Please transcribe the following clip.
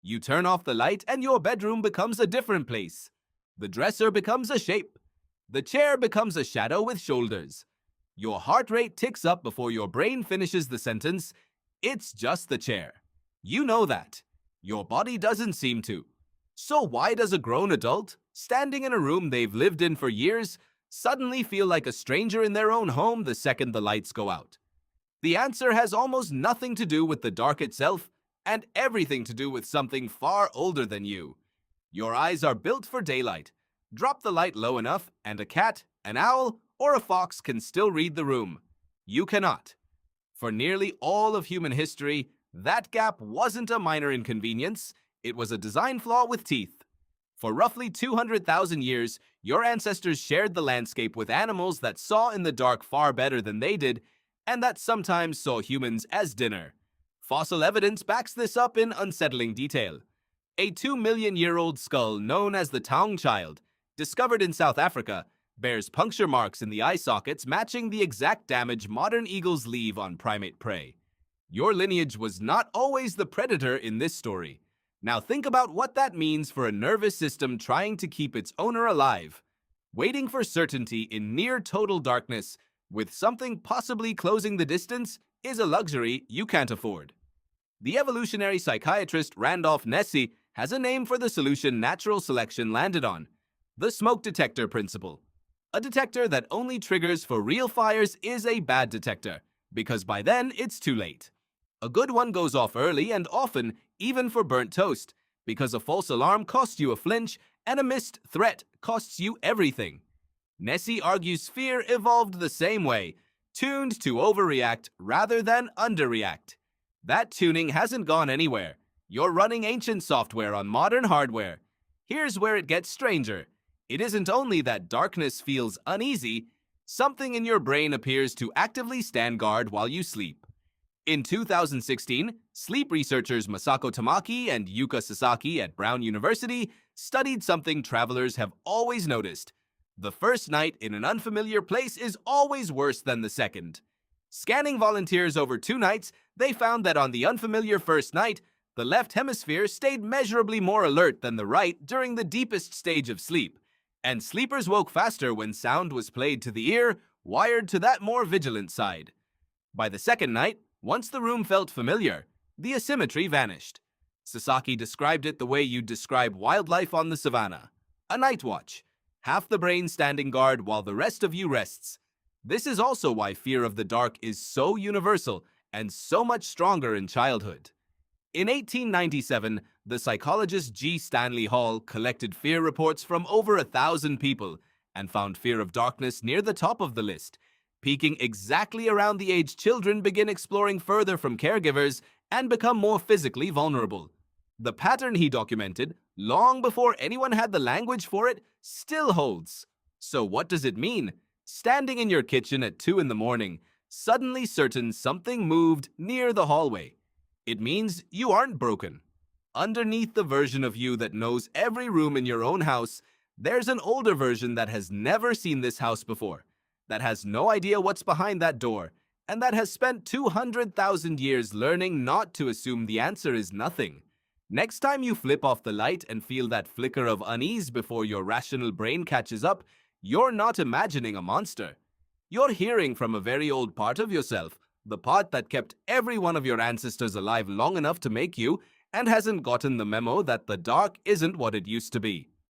You turn off the light and your bedroom becomes a different place. The dresser becomes a shape. The chair becomes a shadow with shoulders. Your heart rate ticks up before your brain finishes the sentence, "It's just the chair." You know that. Your body doesn't seem to. So why does a grown adult, standing in a room they've lived in for years, suddenly feel like a stranger in their own home the second the lights go out? The answer has almost nothing to do with the dark itself and everything to do with something far older than you. Your eyes are built for daylight. Drop the light low enough and a cat, an owl, or a fox can still read the room. You cannot. For nearly all of human history, that gap wasn't a minor inconvenience, it was a design flaw with teeth. For roughly 200,000 years, your ancestors shared the landscape with animals that saw in the dark far better than they did, and that sometimes saw humans as dinner. Fossil evidence backs this up in unsettling detail. A 2-million-year-old skull known as the Taung child, discovered in South Africa, bears puncture marks in the eye sockets matching the exact damage modern eagles leave on primate prey. Your lineage was not always the predator in this story. Now think about what that means for a nervous system trying to keep its owner alive. Waiting for certainty in near total darkness, with something possibly closing the distance, is a luxury you can't afford. The evolutionary psychiatrist Randolph Nesse has a name for the solution natural selection landed on: the smoke detector principle. A detector that only triggers for real fires is a bad detector, because by then it's too late. A good one goes off early and often, even for burnt toast, because a false alarm costs you a flinch and a missed threat costs you everything. Nesse argues fear evolved the same way, tuned to overreact rather than underreact. That tuning hasn't gone anywhere. You're running ancient software on modern hardware. Here's where it gets stranger. It isn't only that darkness feels uneasy, something in your brain appears to actively stand guard while you sleep. In 2016, sleep researchers Masako Tamaki and Yuka Sasaki at Brown University studied something travelers have always noticed. The first night in an unfamiliar place is always worse than the second. Scanning volunteers over 2 nights, they found that on the unfamiliar first night, the left hemisphere stayed measurably more alert than the right during the deepest stage of sleep, and sleepers woke faster when sound was played to the ear, wired to that more vigilant side. By the second night, once the room felt familiar, the asymmetry vanished. Sasaki described it the way you'd describe wildlife on the savannah: a night watch, half the brain standing guard while the rest of you rests. This is also why fear of the dark is so universal and so much stronger in childhood. In 1897, the psychologist G. Stanley Hall collected fear reports from over 1,000 people and found fear of darkness near the top of the list, peaking exactly around the age children begin exploring further from caregivers and become more physically vulnerable. The pattern he documented, long before anyone had the language for it, still holds. So what does it mean? Standing in your kitchen at 2 in the morning, suddenly certain something moved near the hallway. It means you aren't broken. Underneath the version of you that knows every room in your own house, there's an older version that has never seen this house before, that has no idea what's behind that door, and that has spent 200,000 years learning not to assume the answer is nothing. Next time you flip off the light and feel that flicker of unease before your rational brain catches up, you're not imagining a monster. You're hearing from a very old part of yourself, the part that kept every one of your ancestors alive long enough to make you and hasn't gotten the memo that the dark isn't what it used to be.